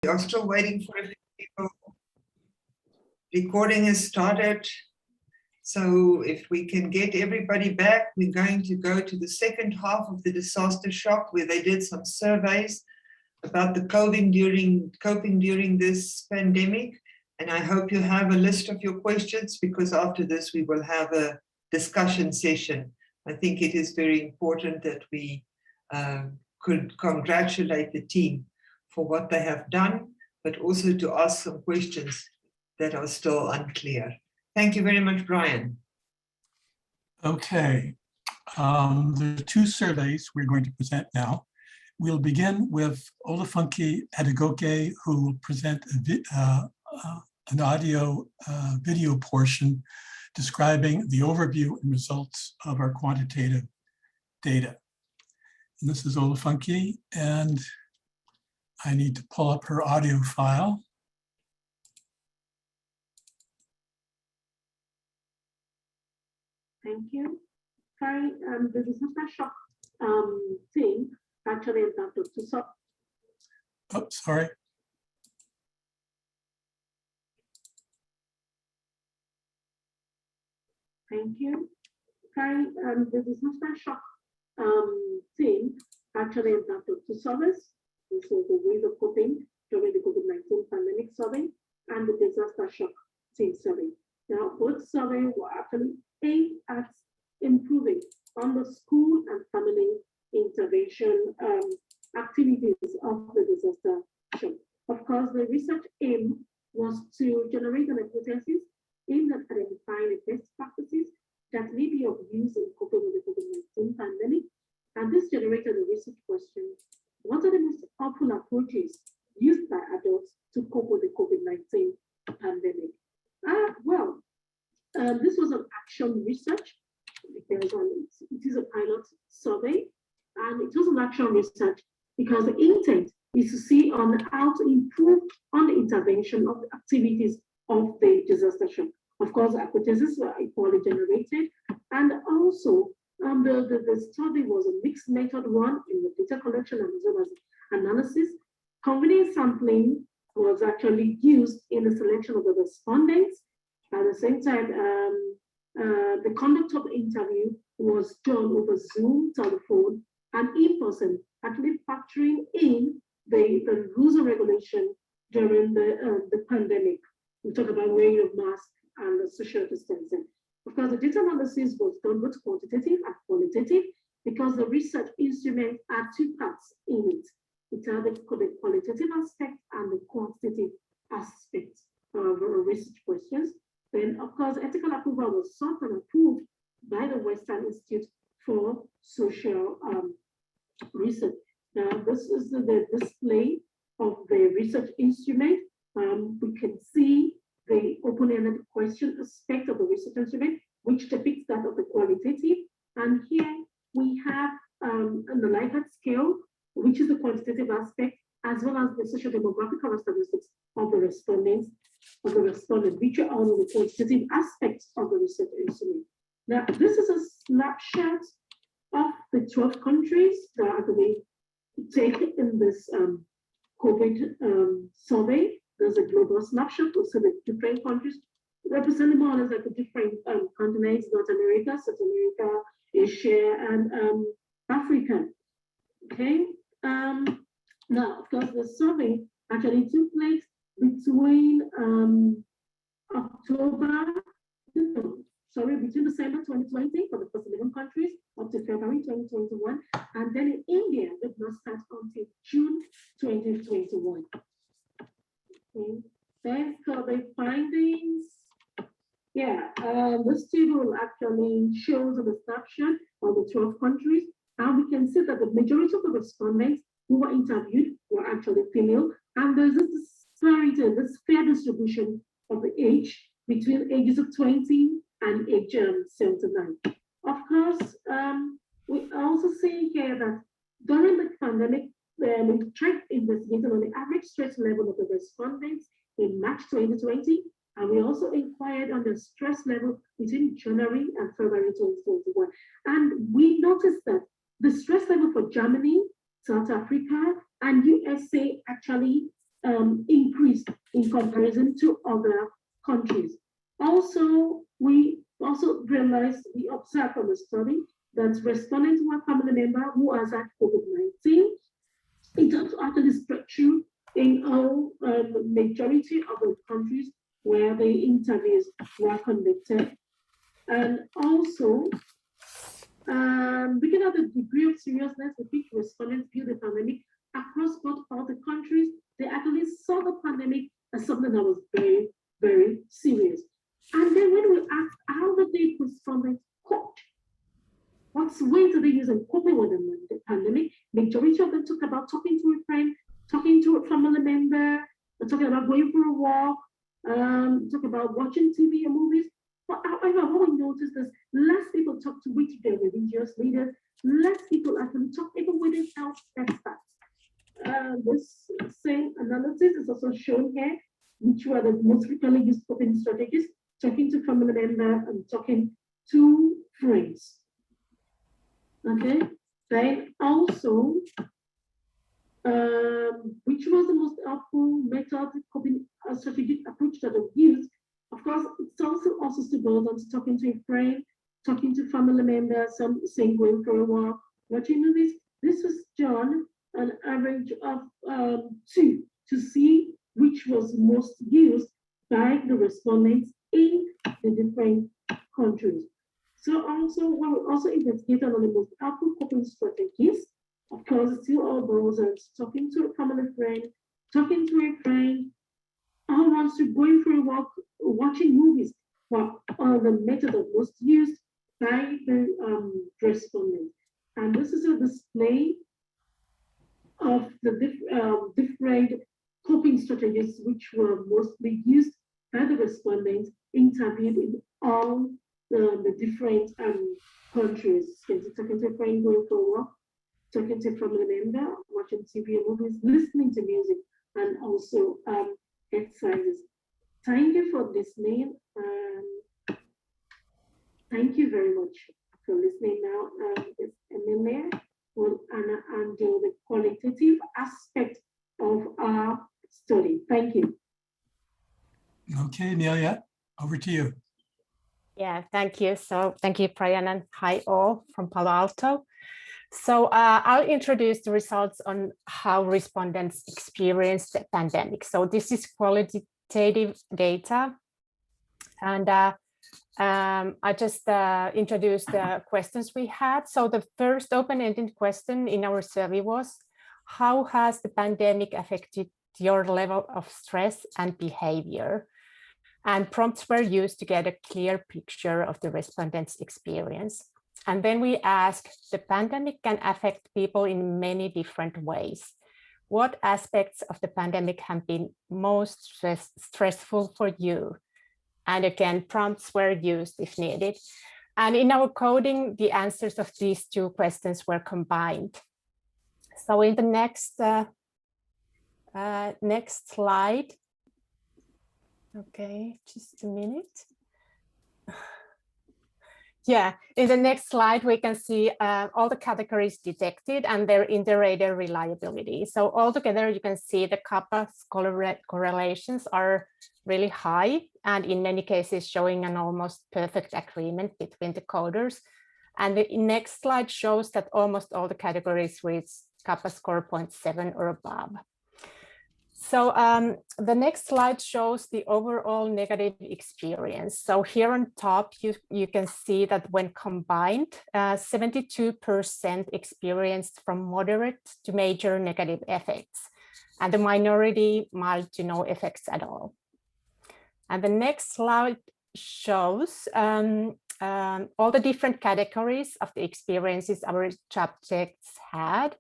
We are still waiting for a few people. Recording has started. So if we can get everybody back, we're going to go to the second half of the Disastershock, where they did some surveys about the coping during this pandemic. And I hope you have a list of your questions, because after this we will have a discussion session. I think it is very important that we could congratulate the team for what they have done, but also to ask some questions that are still unclear. Thank you very much, Brian. Okay, there are two surveys we're going to present now. We'll begin with Olufunke Adegoke, who will present an audio video portion describing the overview and results of our quantitative data. And this is Olufunke, and I need to pull up her audio file. Thank you. Hi, the Disastershock team actually adapted to solve. Oh, sorry. Thank you. Hi, the Disastershock team actually adapted to service. This was the ways of coping during the COVID-19 pandemic survey and the Disastershock team survey. Now, both surveys were actually aimed at improving on the school and family intervention activities of the disaster shock. Of course, the research aim was to generate an hypothesis aimed at identifying the best practices that may be of use in coping with the COVID-19 pandemic. And this generated a research question: what are the most helpful approaches used by adults to cope with the COVID-19 pandemic? This was an action research, because it is a pilot survey, and it was an action research because the intent is to see on how to improve on the intervention of the activities of the disaster shock. Of course, hypotheses were equally generated, and also the study was a mixed method one in the data collection as well as analysis. Convenient sampling was actually used in the selection of the respondents. At the same time, the conduct of the interview was done over Zoom, telephone, and in person, actually factoring in the rules and regulation during the pandemic. We talk about wearing of masks and the social distancing. Of course, the data analysis was done both quantitative and qualitative, because the research instrument had two parts in it. It had the qualitative aspect and the quantitative aspect of research questions. Then, of course, ethical approval was sought and approved by the Western Institute for Social Research. Now, this is the display of the research instrument. We can see the open-ended question aspect of the research instrument, which depicts that of the qualitative. And here we have an Likert scale, which is the quantitative aspect, as well as the social demographic characteristics of the respondents, which are all the quantitative aspects of the research instrument. Now, this is a snapshot of the 12 countries that are going to take in this COVID survey. There's a global snapshot, also the different countries representing more or less like the different continents: North America, South America, Asia, and Africa. Okay. Now, of course, the survey actually took place between between December 2020 for the first 11 countries up to February 2021, and then in India, it did not start until June 2021. Okay. Then for the findings, this table actually shows the snapshot of the 12 countries, and we can see that the majority of the respondents who were interviewed were actually female, and there's this disparity, this fair distribution of the age between ages of 20 and age 79. Of course, we also see here that during the pandemic, we tried investigating on the average stress level of the respondents in March 2020, and we also inquired on the stress level between January and February 2021. And we noticed that the stress level for Germany, South Africa, and USA actually increased in comparison to other countries. Also, we also realized, we observed from the study that respondents to a family member who has had COVID-19, it has actually spread through in all majority of the countries where the interviews were conducted. And also, looking at the degree of seriousness with which respondents view the pandemic across both all the countries, they actually saw the pandemic as something that was very, very serious. And then when we asked how did the respondents cope, what ways do they use in coping with the pandemic, majority of them talk about talking to a friend, talking to a family member, talking about going for a walk, talk about watching TV or movies. But however, what we noticed is less people talk to which their religious leaders, less people actually talk even with their health experts. This same analysis is also shown here, which were the most frequently used coping strategies, talking to family members and talking to friends. Okay, then also, which was the most helpful method coping strategic approach that I've used? Of course, it's also still boils down to talking to a friend, talking to family members, some saying going for a walk, watching movies. This was done an average of 2 to see which was most used by the respondents in the different countries. So also, we will also investigate on the most helpful coping strategies. Of course, it's still all boils down to talking to a family friend, talking to a friend, or wants to going for a walk, watching movies, were the method of most used by the respondents. And this is a display of the different coping strategies which were mostly used by the respondents interviewed in all the different countries. Talking to a friend, going for a walk, talking to a family member, watching TV or movies, listening to music, and also exercises. Thank you for listening. Thank you very much for listening. Now, it's Emilia will handle the qualitative aspect of our study. Thank you. Okay, Emilia, over to you. Yeah, thank you. So thank you, Brian, and hi all from Palo Alto. So I'll introduce the results on how respondents experienced the pandemic. So this is qualitative data. And I just introduced the questions we had. So the first open-ended question in our survey was, how has the pandemic affected your level of stress and behavior? And prompts were used to get a clear picture of the respondents' experience. And then we asked, the pandemic can affect people in many different ways. What aspects of the pandemic have been most stressful for you? And again, prompts were used if needed. And in our coding, the answers of these two questions were combined. So in the next slide. Okay, just a minute. Yeah, in the next slide, we can see all the categories detected and their inter-rater reliability. So altogether, you can see the kappa correlations are really high, and in many cases showing an almost perfect agreement between the coders. And the next slide shows that almost all the categories reach kappa score 0.7 or above. So the next slide shows the overall negative experience. So here on top, you can see that when combined, 72% experienced from moderate to major negative effects, and the minority mild to no effects at all. And the next slide shows all the different categories of the experiences our subjects had.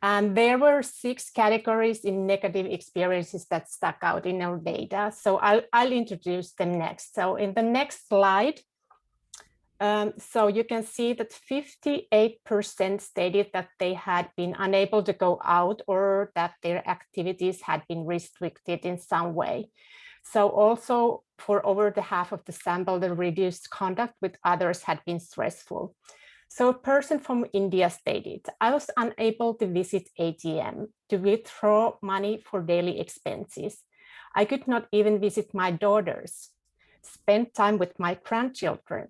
And there were 6 categories in negative experiences that stuck out in our data. So I'll introduce them next. So in the next slide, so you can see that 58% stated that they had been unable to go out or that their activities had been restricted in some way. So also for over the half of the sample, the reduced contact with others had been stressful. So a person from India stated, I was unable to visit ATM to withdraw money for daily expenses. I could not even visit my daughters, spend time with my grandchildren.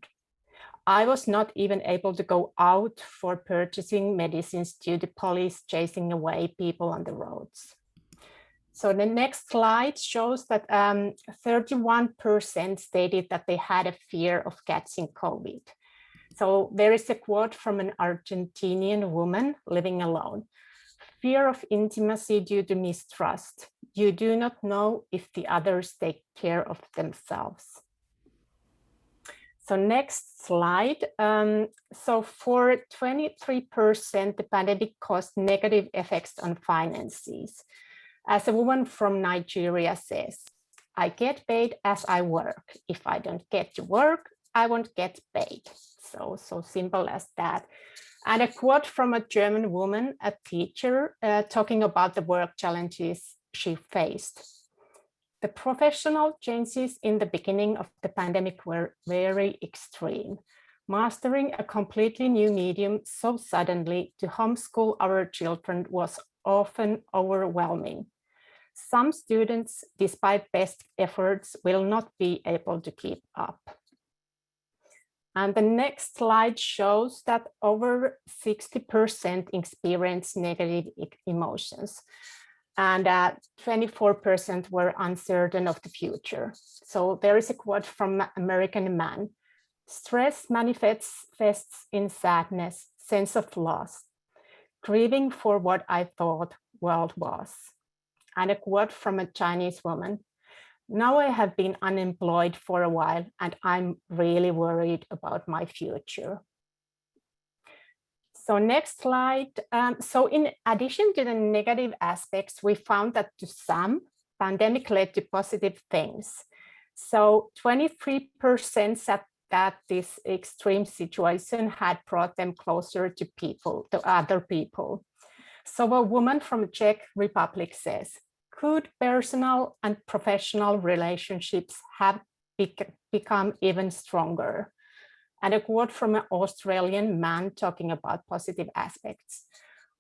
I was not even able to go out for purchasing medicines due to police chasing away people on the roads. So the next slide shows that 31% stated that they had a fear of catching COVID. So there is a quote from an Argentinian woman living alone. Fear of intimacy due to mistrust. You do not know if the others take care of themselves. So next slide. So for 23%, the pandemic caused negative effects on finances. As a woman from Nigeria says, I get paid as I work. If I don't get to work, I won't get paid. So simple as that. And a quote from a German woman, a teacher, talking about the work challenges she faced. The professional changes in the beginning of the pandemic were very extreme. Mastering a completely new medium so suddenly to homeschool our children was often overwhelming. Some students, despite best efforts, will not be able to keep up. And the next slide shows that over 60% experience negative emotions, and 24% were uncertain of the future. So there is a quote from an American man. Stress manifests in sadness, sense of loss, grieving for what I thought world was. And a quote from a Chinese woman. Now I have been unemployed for a while and I'm really worried about my future. So next slide. So in addition to the negative aspects, we found that to some, pandemic led to positive things. So 23% said that this extreme situation had brought them closer to people, to other people. So a woman from Czech Republic says, could personal and professional relationships have become even stronger? And a quote from an Australian man talking about positive aspects.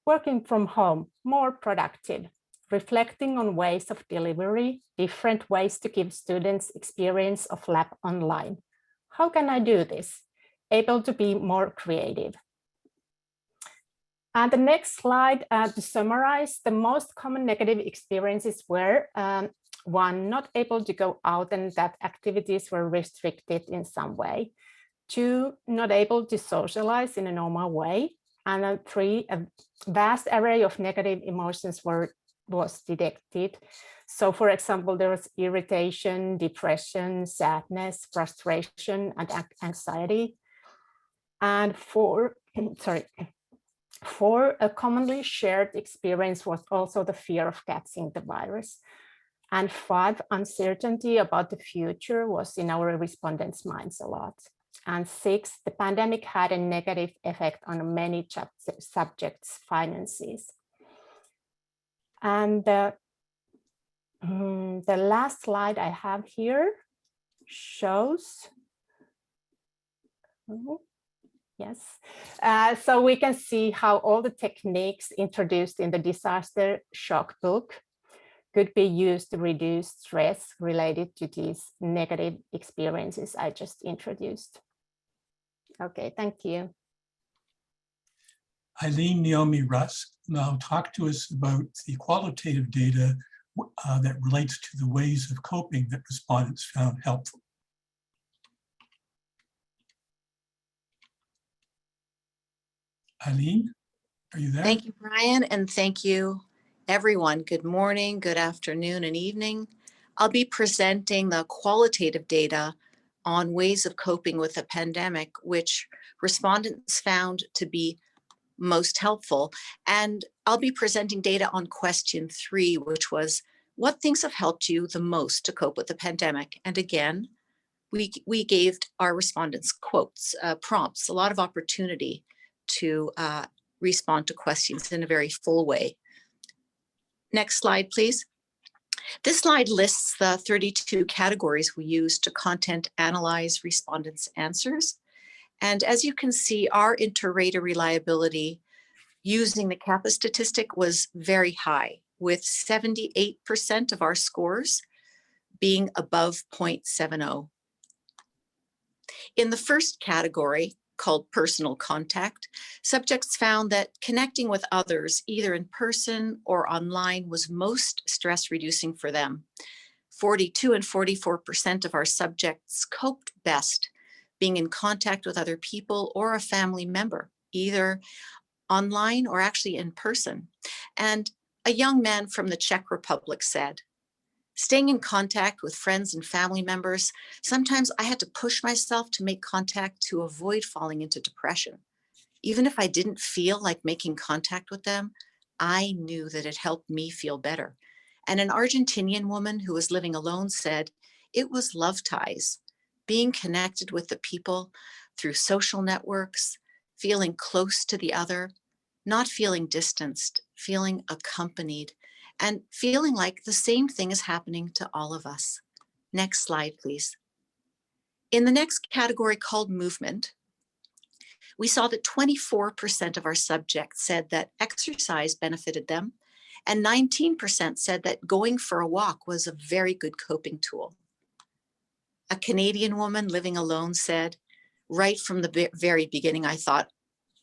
Working from home, more productive, reflecting on ways of delivery, different ways to give students experience of lab online. How can I do this? Able to be more creative. And the next slide, to summarize, the most common negative experiences were one, not able to go out and that activities were restricted in some way. Two, not able to socialize in a normal way. And three, a vast array of negative emotions was detected. So for example, there was irritation, depression, sadness, frustration, and anxiety. And four, a commonly shared experience was also the fear of catching the virus. And five, uncertainty about the future was in our respondents' minds a lot. And six, the pandemic had a negative effect on many subjects' finances. And the last slide I have here shows, yes. So we can see how all the techniques introduced in the Disastershock book could be used to reduce stress related to these negative experiences I just introduced. Okay, thank you. Eileen, Naomi, Rusk now talk to us about the qualitative data that relates to the ways of coping that respondents found helpful. Eileen, are you there? Thank you, Brian, and thank you, everyone. Good morning, good afternoon, and evening. I'll be presenting the qualitative data on ways of coping with the pandemic, which respondents found to be most helpful. And I'll be presenting data on question 3, which was, what things have helped you the most to cope with the pandemic? And again, we gave our respondents quotes, prompts, a lot of opportunity to respond to questions in a very full way. Next slide, please. This slide lists the 32 categories we used to content analyze respondents' answers. And as you can see, our inter-rater reliability using the Kappa statistic was very high, with 78% of our scores being above 0.70. In the first category, called personal contact, subjects found that connecting with others, either in person or online, was most stress reducing for them. 42 and 44% of our subjects coped best being in contact with other people or a family member, either online or actually in person. And a young man from the Czech Republic said, "Staying in contact with friends and family members, sometimes I had to push myself to make contact to avoid falling into depression. Even if I didn't feel like making contact with them, I knew that it helped me feel better." And an Argentinian woman who was living alone said, "It was love ties, being connected with the people through social networks, feeling close to the other, not feeling distanced, feeling accompanied, and feeling like the same thing is happening to all of us." Next slide, please. In the next category called movement, we saw that 24% of our subjects said that exercise benefited them, and 19% said that going for a walk was a very good coping tool. A Canadian woman living alone said, "Right from the very beginning, I thought,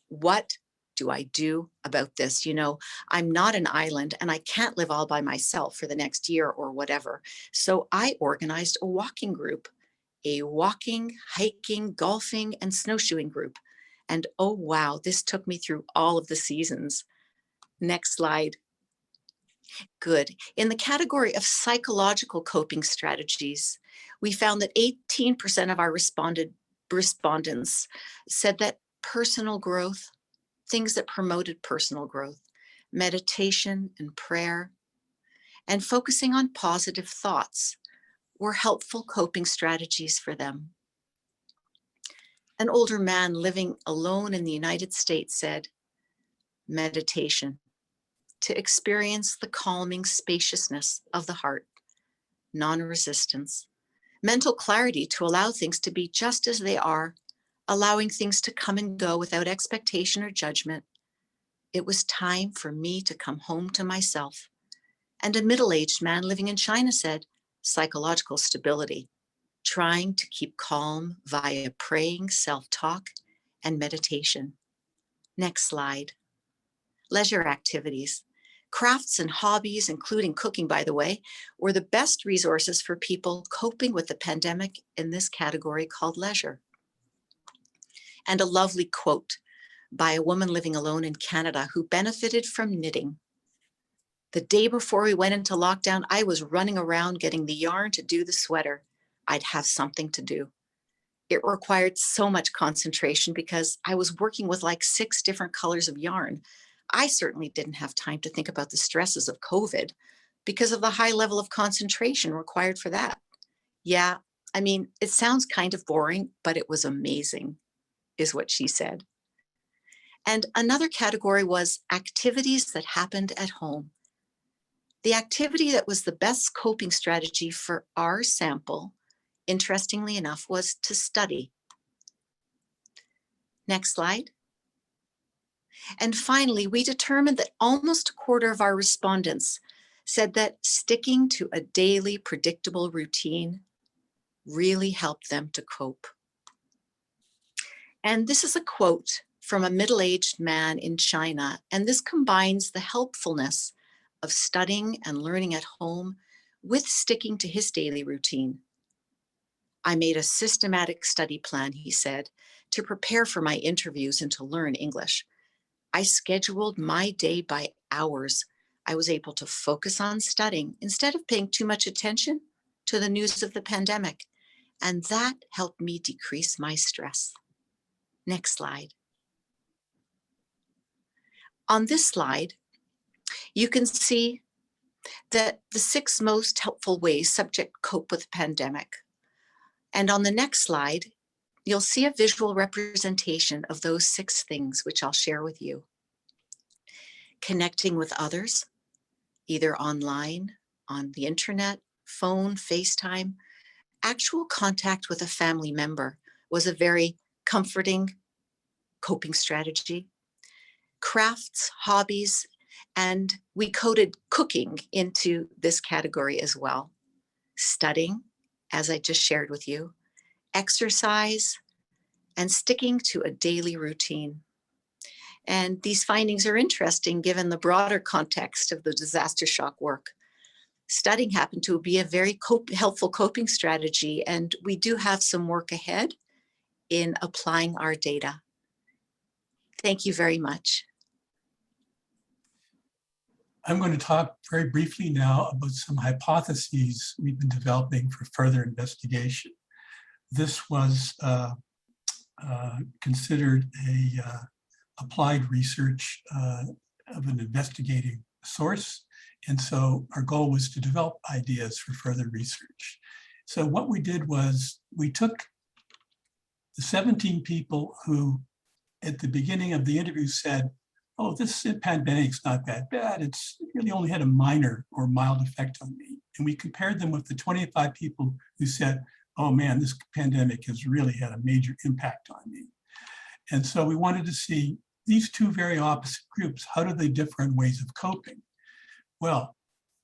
what do I do about this? You know, I'm not an island and I can't live all by myself for the next year or whatever. So I organized a walking group, a walking, hiking, golfing, and snowshoeing group. And oh, wow, this took me through all of the seasons." Next slide. Good. In the category of psychological coping strategies, we found that 18% of our respondents said that personal growth, things that promoted personal growth, meditation and prayer, and focusing on positive thoughts were helpful coping strategies for them. An older man living alone in the United States said, "Meditation, to experience the calming spaciousness of the heart, non-resistance, mental clarity to allow things to be just as they are, allowing things to come and go without expectation or judgment. It was time for me to come home to myself." And a middle-aged man living in China said, "Psychological stability, trying to keep calm via praying, self-talk, and meditation." Next slide. Leisure activities. Crafts and hobbies, including cooking, by the way, were the best resources for people coping with the pandemic in this category called leisure. And a lovely quote by a woman living alone in Canada who benefited from knitting. "The day before we went into lockdown, I was running around getting the yarn to do the sweater. I'd have something to do. It required so much concentration because I was working with like 6 different colors of yarn. I certainly didn't have time to think about the stresses of COVID because of the high level of concentration required for that. Yeah, I mean, it sounds kind of boring, but it was amazing," is what she said. And another category was activities that happened at home. The activity that was the best coping strategy for our sample, interestingly enough, was to study. Next slide. And finally, we determined that almost a quarter of our respondents said that sticking to a daily predictable routine really helped them to cope. And this is a quote from a middle-aged man in China, and this combines the helpfulness of studying and learning at home with sticking to his daily routine. "I made a systematic study plan," he said, "to prepare for my interviews and to learn English. I scheduled my day by hours. I was able to focus on studying instead of paying too much attention to the news of the pandemic, and that helped me decrease my stress." Next slide. On this slide, you can see that the 6 most helpful ways subjects cope with the pandemic. And on the next slide, you'll see a visual representation of those 6 things, which I'll share with you. Connecting with others, either online, on the internet, phone, FaceTime. Actual contact with a family member was a very comforting coping strategy, crafts, hobbies, and we coded cooking into this category as well. Studying, as I just shared with you, exercise, and sticking to a daily routine. And these findings are interesting given the broader context of the disaster shock work. Studying happened to be a very helpful coping strategy, and we do have some work ahead in applying our data. Thank you very much. I'm going to talk very briefly now about some hypotheses we've been developing for further investigation. This was considered a applied research of an investigating source. And so our goal was to develop ideas for further research. So what we did was we took the 17 people who at the beginning of the interview said, oh, this pandemic's not that bad. It really only had a minor or mild effect on me. And we compared them with the 25 people who said, oh man, this pandemic has really had a major impact on me. And so we wanted to see these two very opposite groups, how do they differ in ways of coping? Well,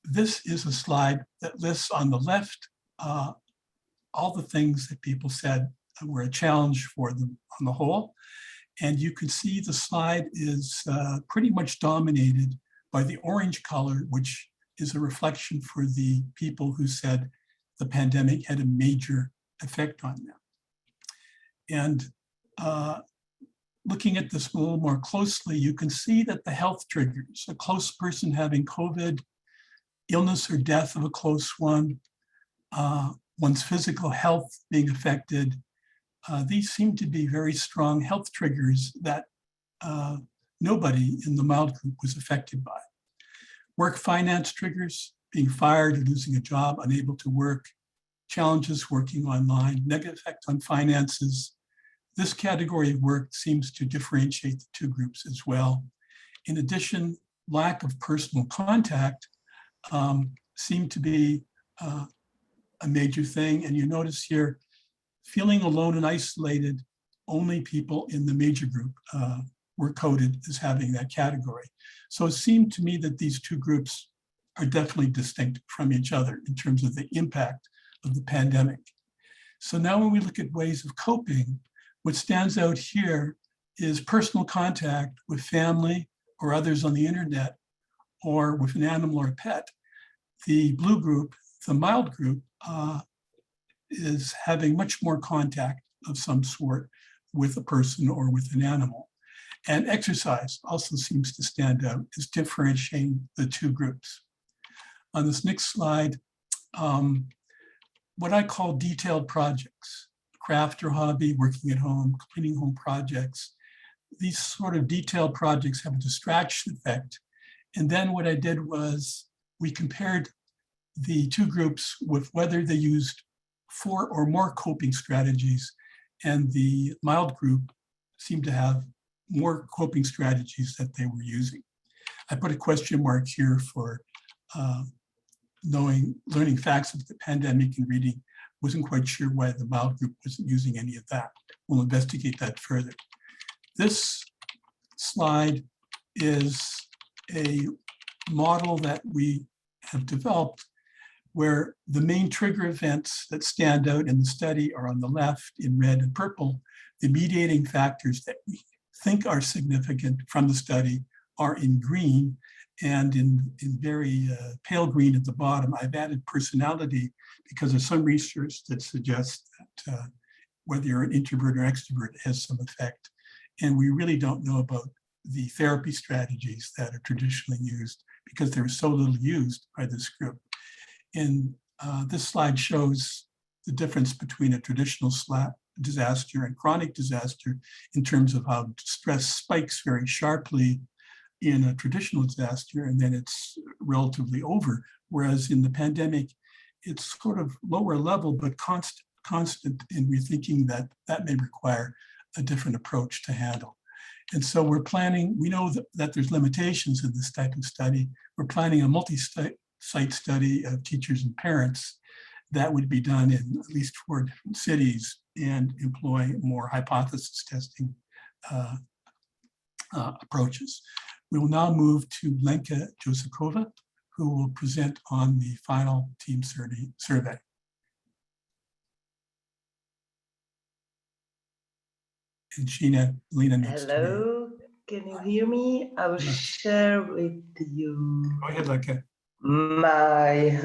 this is a slide that lists on the left all the things that people said were a challenge for them on the whole. And you can see the slide is pretty much dominated by the orange color, which is a reflection for the people who said the pandemic had a major effect on them. And looking at this a little more closely, you can see that the health triggers, a close person having COVID, illness or death of a close one, one's physical health being affected, these seem to be very strong health triggers that nobody in the mild group was affected by. Work finance triggers, being fired or losing a job, unable to work, challenges working online, negative effect on finances. This category of work seems to differentiate the two groups as well. In addition, lack of personal contact seemed to be a major thing. And you notice here, feeling alone and isolated, only people in the major group were coded as having that category. So it seemed to me that these two groups are definitely distinct from each other in terms of the impact of the pandemic. So now when we look at ways of coping, what stands out here is personal contact with family or others on the internet or with an animal or a pet. The blue group, the mild group, is having much more contact of some sort with a person or with an animal. And exercise also seems to stand out as differentiating the two groups. On this next slide, what I call detailed projects, craft or hobby, working at home, completing home projects. These sort of detailed projects have a distraction effect. And then what I did was we compared the two groups with whether they used 4 or more coping strategies, and the mild group seemed to have more coping strategies that they were using. I put a question mark here for learning facts of the pandemic and reading. Wasn't quite sure why the mild group wasn't using any of that. We'll investigate that further. This slide is a model that we have developed where the main trigger events that stand out in the study are on the left in red and purple. The mediating factors that we think are significant from the study are in green, and in very pale green at the bottom. I've added personality because there's some research that suggests that whether you're an introvert or extrovert has some effect. And we really don't know about the therapy strategies that are traditionally used because they're so little used by this group. And this slide shows the difference between a traditional disaster and chronic disaster in terms of how stress spikes very sharply in a traditional disaster, and then it's relatively over. Whereas in the pandemic, it's sort of lower level, but constant, and we're thinking that that may require a different approach to handle. And so we're planning, we know that there's limitations in this type of study. We're planning a multi-site study of teachers and parents. that would be done in at least 4 different cities and employ more hypothesis testing approaches. We will now move to Lenka Josífková, who will present on the final team survey. And Ilene needs to Hello, can you hear me? I will share with you go ahead, Lenka. my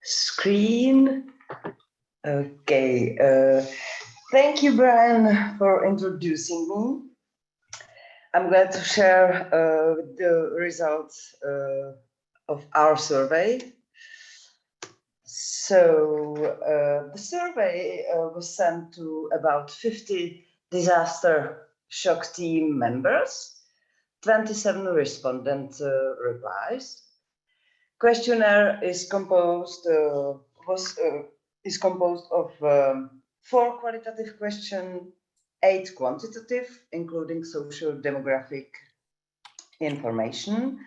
screen. Okay, thank you, Brian, for introducing me. I'm glad to share the results of our survey. So the survey was sent to about 50 disaster shock team members, 27 respondent replies. Questionnaire is composed of 4 qualitative questions, 8 quantitative, including social demographic information,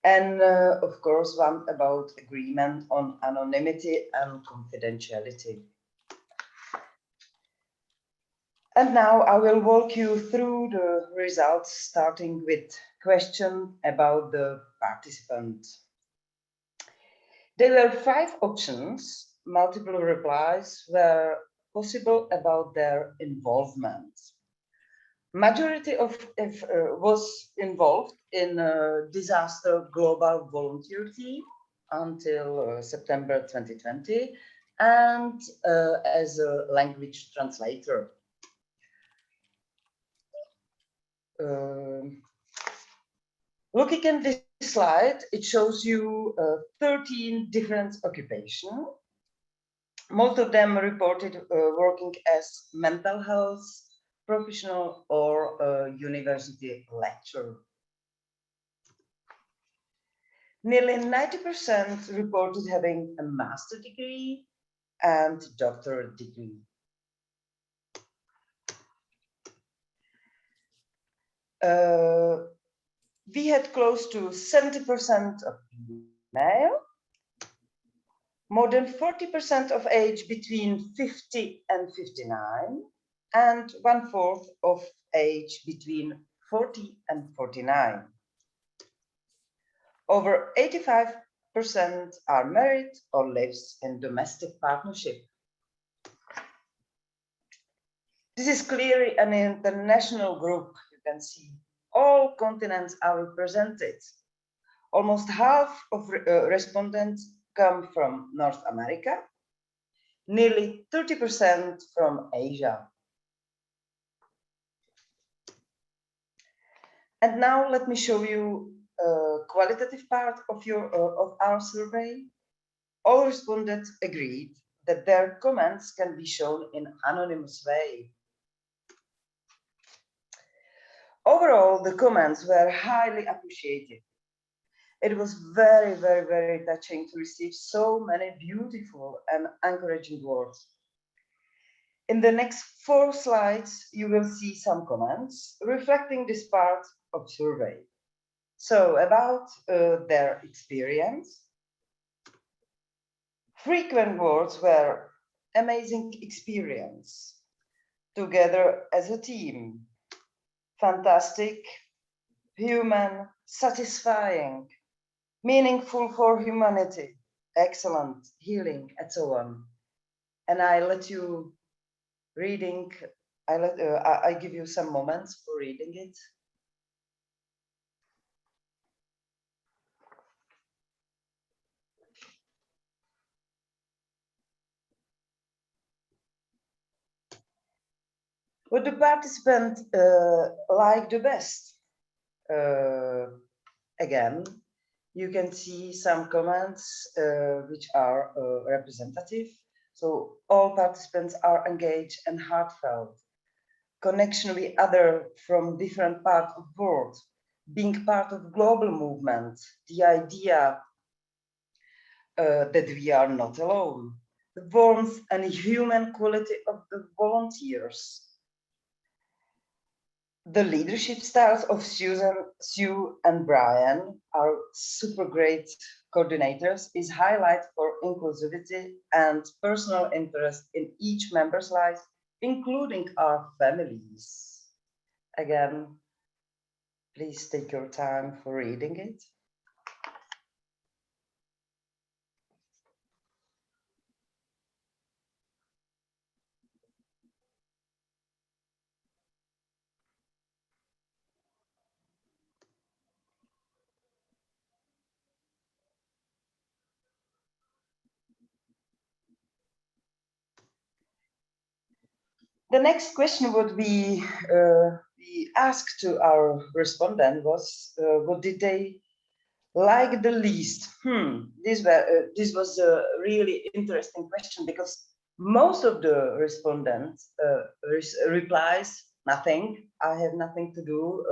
and of course, 1 about agreement on anonymity and confidentiality. And now I will walk you through the results, starting with question about the participants. There were 5 options. Multiple replies were possible about their involvement. Majority was involved in a disaster global volunteer team until September 2020, and as a language translator. Looking at this slide, it shows you 13 different occupations. Most of them reported working as mental health professional or a university lecturer. Nearly 90% reported having a master's degree and doctorate degree. We had close to 70% of female, more than 40% of age between 50 and 59, and 1/4 of age between 40 and 49. Over 85% are married or lives in domestic partnership. This is clearly an international group. You can see all continents are represented. Almost half of respondents come from North America, nearly 30% from Asia. And now let me show you a qualitative part of our survey. All respondents agreed that their comments can be shown in anonymous way. Overall, the comments were highly appreciated. It was very, very, very touching to receive so many beautiful and encouraging words. In the next 4 slides, you will see some comments reflecting this part of survey. So about their experience. Frequent words were amazing experience, together as a team, fantastic, human, satisfying, meaningful for humanity, excellent, healing, and so on. And I let you reading, I give you some moments for reading it. What the participant like the best? Again, you can see some comments which are representative. So all participants are engaged and heartfelt. Connection with others from different parts of the world, being part of global movement, the idea that we are not alone, the warmth and human quality of the volunteers. The leadership styles of Sue and Brian are super great coordinators, is highlight for inclusivity and personal interest in each member's life, including our families. Again, please take your time for reading it. The next question would be we asked to our respondent was what did they like the least? This was a really interesting question because most of the respondents replies nothing. I have nothing to do.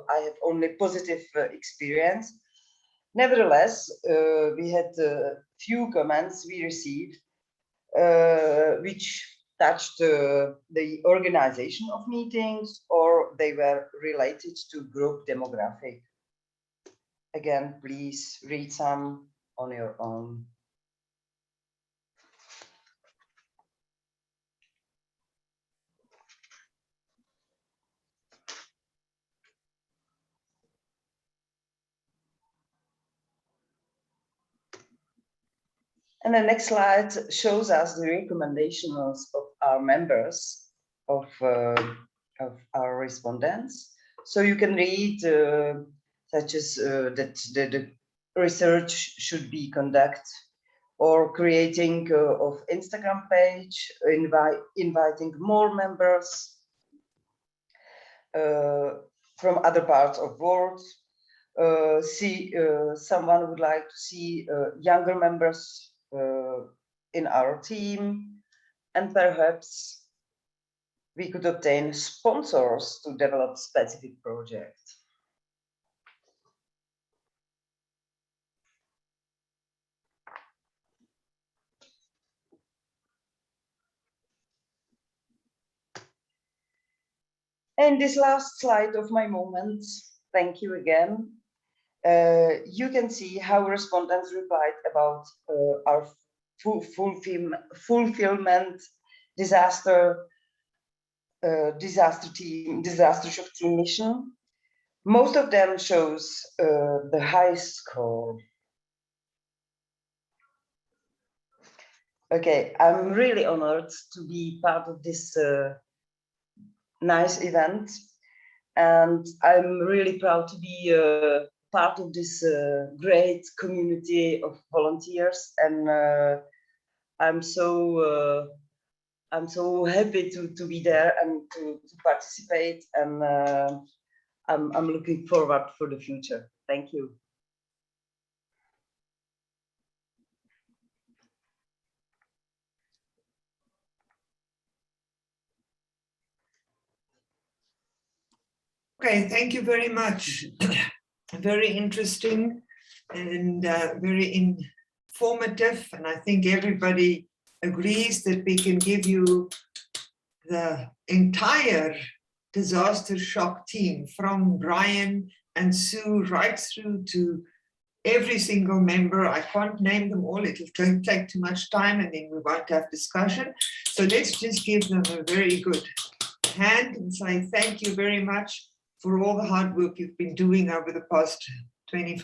I have only positive experience. Nevertheless, we had few comments we received which touched the organization of meetings, or they were related to group demographic. Again, please read some on your own. And the next slide shows us the recommendations of our members, of our respondents. So you can read such as that the research should be conducted, or creating of Instagram page, inviting more members from other parts of world. Someone would like to see younger members in our team, and perhaps we could obtain sponsors to develop specific projects. And this last slide of my moments, thank you again. You can see how respondents replied about our fulfillment disaster shock team mission. Most of them shows the highest score. Okay, I'm really honored to be part of this nice event, and I'm really proud to be part of this great community of volunteers, and I'm so happy to be there and to participate, and I'm looking forward for the future. Thank you. Okay, thank you very much. Very interesting and very informative, and I think everybody agrees that we can give you the entire disaster shock team, from Brian and Sue right through to every single member. I can't name them all, it'll take too much time and then we won't have discussion. So let's just give them a very good hand and say thank you very much for all the hard work you've been doing over the past 20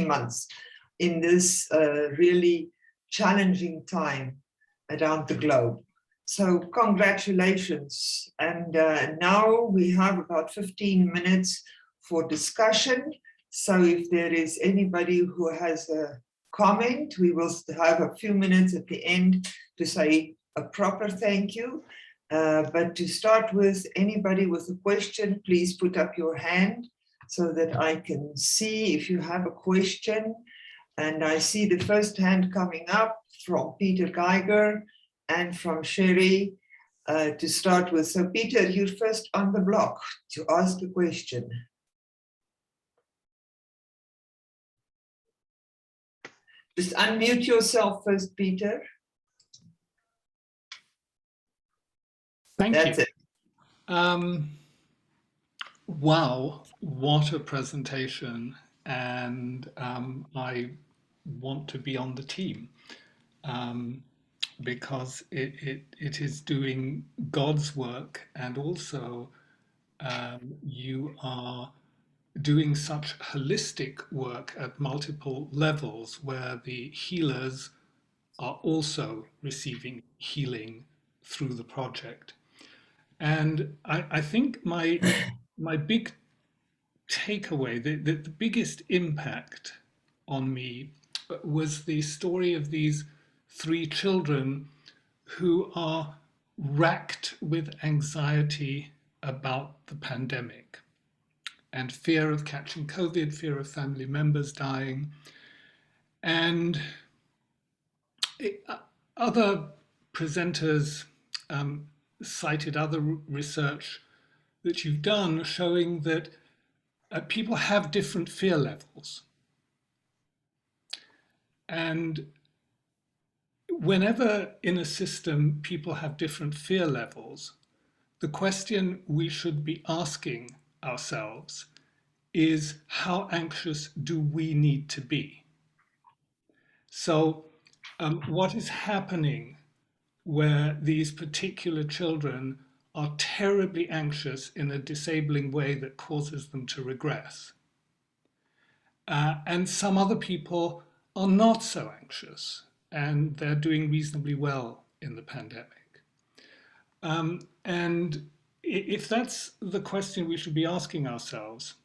months in this really challenging time around the globe. So congratulations. And now we have about 15 minutes for discussion. So if there is anybody who has a comment, we will have a few minutes at the end to say a proper thank you. But to start with, anybody with a question, please put up your hand so that I can see if you have a question. And I see the first hand coming up from Peter Geiger and from Sherry to start with. So Peter, you're first on the block to ask a question. Just unmute yourself first, Peter. Thank That's you. it. Wow, what a presentation. And I want to be on the team because it is doing God's work, and also you are doing such holistic work at multiple levels where the healers are also receiving healing through the project. And I think my big takeaway, the biggest impact on me was the story of these 3 children who are racked with anxiety about the pandemic and fear of catching COVID, fear of family members dying. And other presenters cited other research that you've done showing that people have different fear levels. And whenever in a system people have different fear levels, the question we should be asking ourselves is, how anxious do we need to be? So what is happening where these particular children are terribly anxious in a disabling way that causes them to regress? And some other people are not so anxious and they're doing reasonably well in the pandemic. And if that's the question we should be asking ourselves,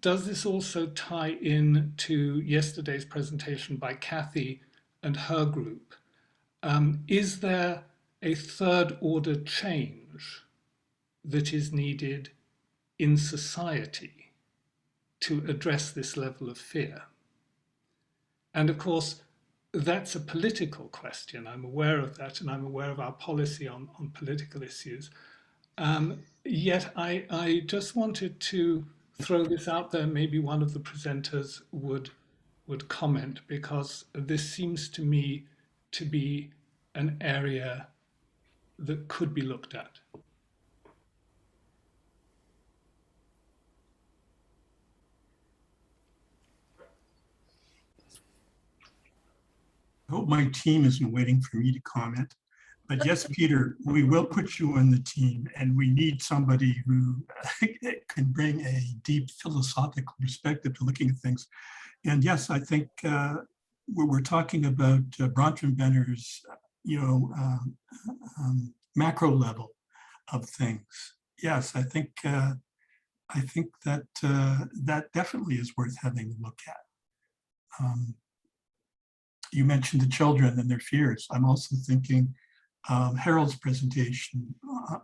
does this also tie in to yesterday's presentation by Kathy and her group? Is there a third order change that is needed in society to address this level of fear? And of course, that's a political question. I'm aware of that, and I'm aware of our policy on political issues. Yet I just wanted to throw this out there. Maybe one of the presenters would comment, because this seems to me to be an area that could be looked at. I hope my team isn't waiting for me to comment. But yes, Peter, we will put you on the team, and we need somebody who can bring a deep philosophical perspective to looking at things. And yes, I think we're talking about Bronfenbrenner's, macro level of things. Yes, I think that that definitely is worth having a look at. You mentioned the children and their fears. I'm also thinking Harold's presentation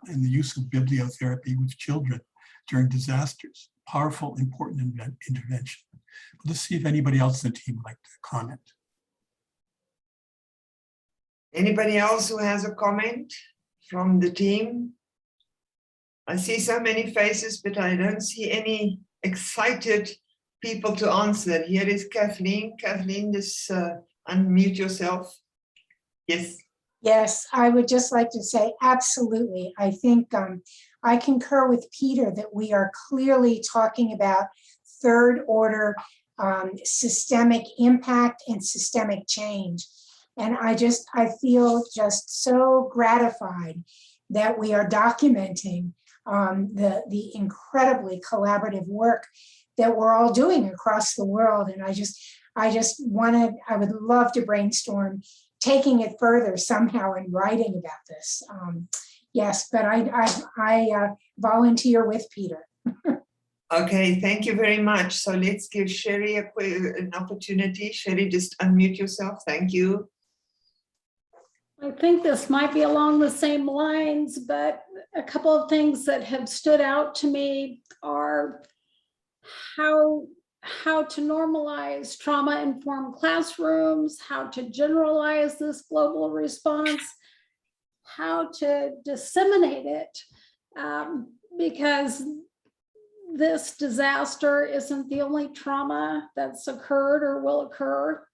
and the use of bibliotherapy with children during disasters. Powerful, important intervention. Let's see if anybody else in the team would like to comment. Anybody else who has a comment from the team? I see so many faces, but I don't see any excited people to answer. Here is Kathleen. Kathleen, just unmute yourself. Yes. Yes, I would just like to say absolutely. I think I concur with Peter that we are clearly talking about third order systemic impact and systemic change. And I feel just so gratified that we are documenting the incredibly collaborative work that we're all doing across the world. And I would love to brainstorm taking it further somehow and writing about this. Yes, but I volunteer with Peter. Okay, thank you very much. So let's give Sherry an opportunity. Sherry, just unmute yourself. Thank you. I think this might be along the same lines, but a couple of things that have stood out to me are how to normalize trauma-informed classrooms, how to generalize this global response, how to disseminate it, because this disaster isn't the only trauma that's occurred or will occur.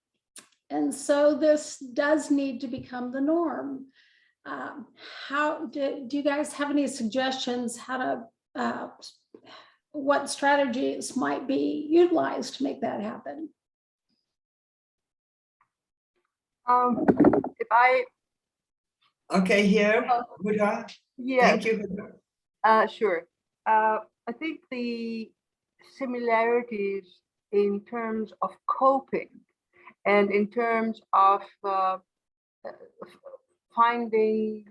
And so this does need to become the norm. How do you guys have any suggestions how to what strategies might be utilized to make that happen? If I Okay, here, Huda. yes, Thank you, Huda. sure. I think the similarities in terms of coping and in terms of finding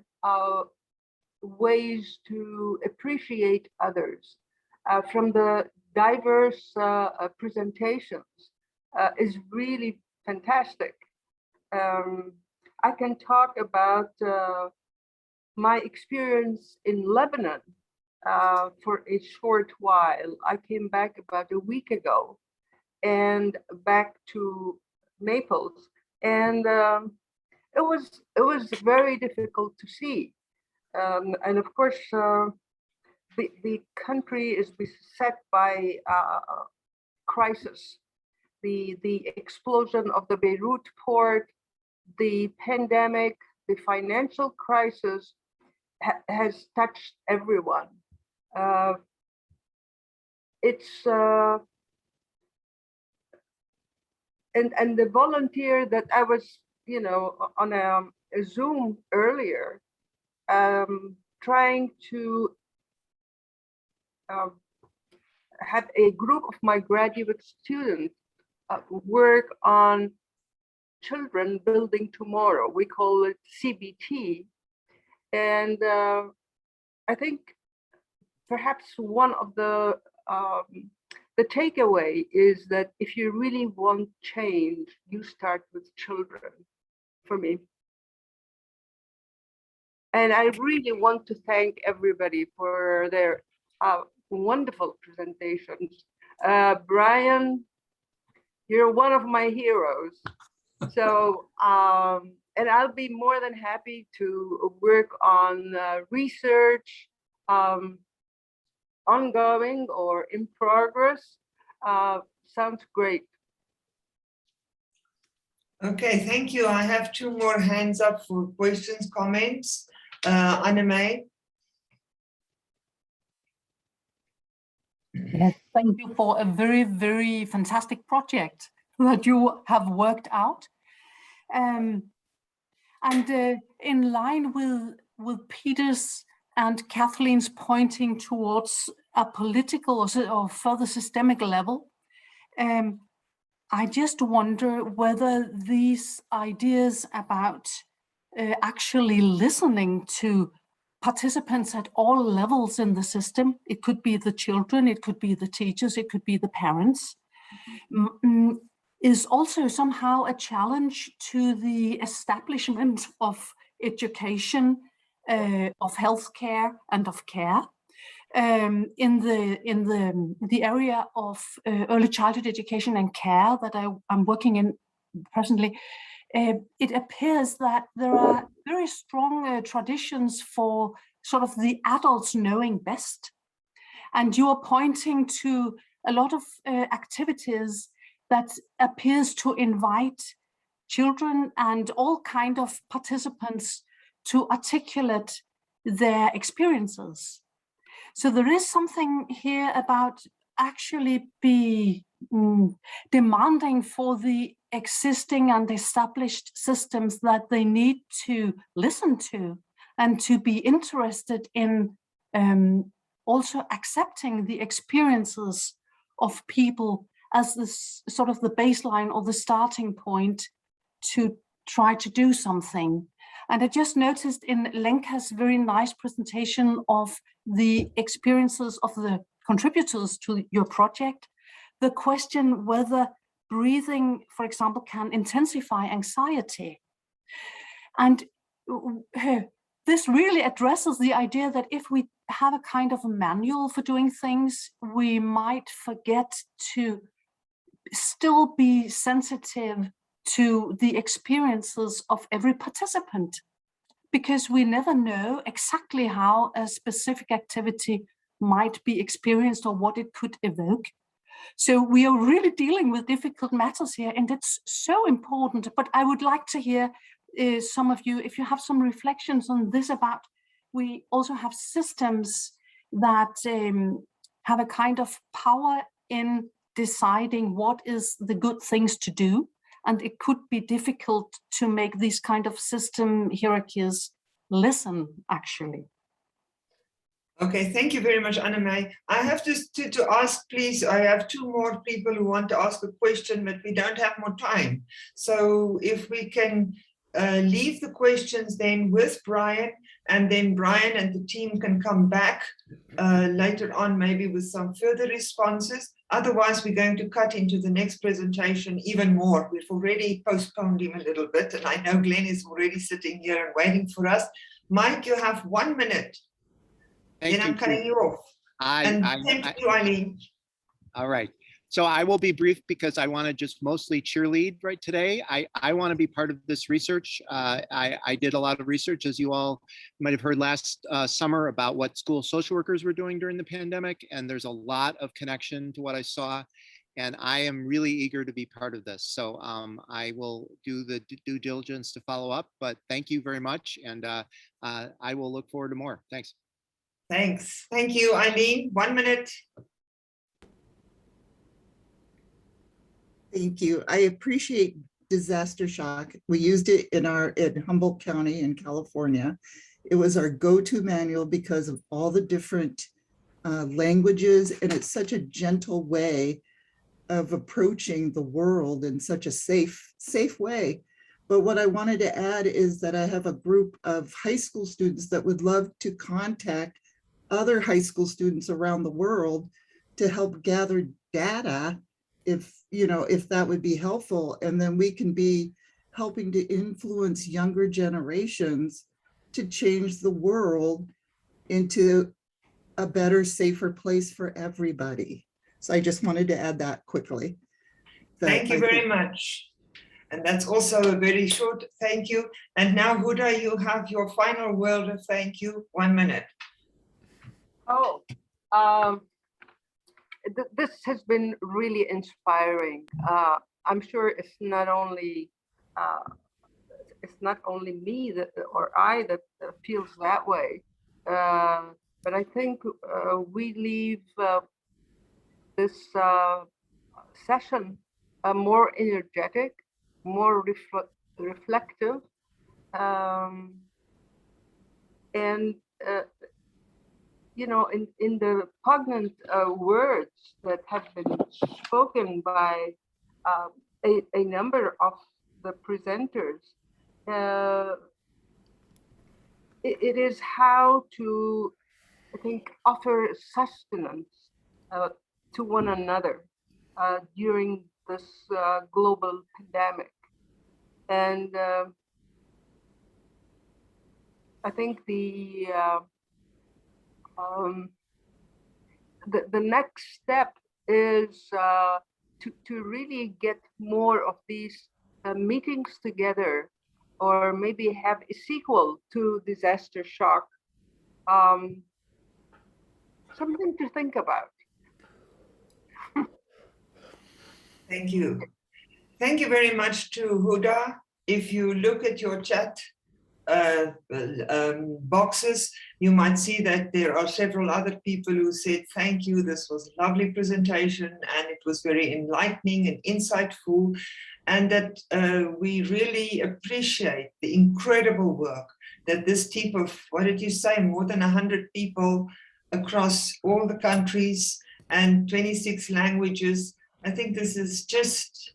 ways to appreciate others from the diverse presentations is really fantastic. I can talk about my experience in Lebanon for a short while. I came back about a week ago and back to Naples, and it was very difficult to see. And of course, the country is beset by crisis. The explosion of the Beirut port, the pandemic, the financial crisis has touched everyone. It's and the volunteer that I was, on a Zoom earlier, trying to have a group of my graduate students work on children building tomorrow. We call it CBT. And I think perhaps one of the takeaway is that if you really want change, you start with children, for me. And I really want to thank everybody for their wonderful presentations. Brian, you're one of my heroes. So, and I'll be more than happy to work on research, ongoing or in progress. Sounds great. Okay, thank you. I have 2 more hands up for questions, comments. Anna-May. Yes, thank you for a very, very fantastic project that you have worked out. And in line with Peter's and Kathleen's pointing towards a political or further systemic level, I just wonder whether these ideas about actually listening to participants at all levels in the system, it could be the children, it could be the teachers, it could be the parents, is also somehow a challenge to the establishment of education, of healthcare and of care. In the area of early childhood education and care that I'm working in presently, it appears that there are very strong traditions for sort of the adults knowing best. And you are pointing to a lot of activities that appears to invite children and all kind of participants to articulate their experiences. So there is something here about actually be demanding for the existing and established systems that they need to listen to and to be interested in also accepting the experiences of people as this sort of the baseline or the starting point to try to do something. And I just noticed in Lenka's very nice presentation of the experiences of the contributors to your project, the question whether breathing, for example, can intensify anxiety. And this really addresses the idea that if we have a kind of a manual for doing things, we might forget to still be sensitive to the experiences of every participant, because we never know exactly how a specific activity might be experienced or what it could evoke. So we are really dealing with difficult matters here, and it's so important. But I would like to hear some of you, if you have some reflections on this about, we also have systems that have a kind of power in deciding what is the good things to do. And it could be difficult to make these kind of system hierarchies listen, actually. Okay, thank you very much, Anna-May. I have to ask, please, I have two more people who want to ask a question, but we don't have more time. So if we can leave the questions then with Brian, and then Brian and the team can come back later on, maybe with some further responses. Otherwise, we're going to cut into the next presentation even more. We've already postponed him a little bit, and I know Glenn is already sitting here and waiting for us. Mike, you have 1 minute. Then I'm cutting you off. Thank you, Eileen. All right. So I will be brief because I want to just mostly cheerlead right today. I want to be part of this research. I did a lot of research, as you all might have heard last summer, about what school social workers were doing during the pandemic. And there's a lot of connection to what I saw. And I am really eager to be part of this. So I will do the due diligence to follow up. But thank you very much. And I will look forward to more. Thanks. Thanks. Thank you, Eileen. 1 minute. Thank you. I appreciate Disastershock. We used it in Humboldt County in California. It was our go-to manual because of all the different languages, and it's such a gentle way of approaching the world in such a safe way. But what I wanted to add is that I have a group of high school students that would love to contact other high school students around the world to help gather data, if that would be helpful. And then we can be helping to influence younger generations to change the world into a better, safer place for everybody. So I just wanted to add that quickly. Thank you very much. And that's also a very short thank you. And now, Huda, you have your final word of thank you. 1 minute. This has been really inspiring. I'm sure it's not only me or I that feels that way, but I think we leave this session more energetic, more reflective, and in the poignant words that have been spoken by a number of the presenters, it is how to, I think, offer sustenance to one another during this global pandemic. And I think the next step is to really get more of these meetings together, or maybe have a sequel to Disastershock. Something to think about. Thank you. Thank you very much to Huda. If you look at your chat boxes, you might see that there are several other people who said thank you. This was a lovely presentation, and it was very enlightening and insightful, and that we really appreciate the incredible work that this team of, what did you say, more than 100 people across all the countries and 26 languages. I think this is just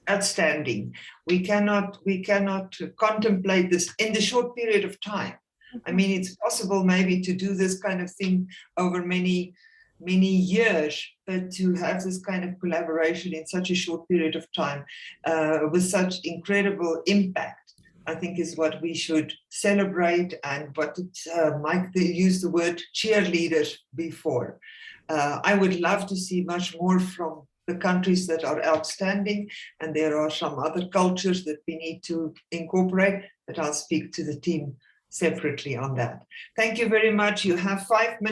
outstanding. We cannot contemplate this in the short period of time. I mean, it's possible maybe to do this kind of thing over many years, but to have this kind of collaboration in such a short period of time with such incredible impact, I think is what we should celebrate, and what Mike used the word cheerleaders before. I would love to see much more from the countries that are outstanding, and there are some other cultures that we need to incorporate, but I'll speak to the team separately on that. Thank you very much. You have 5 minutes.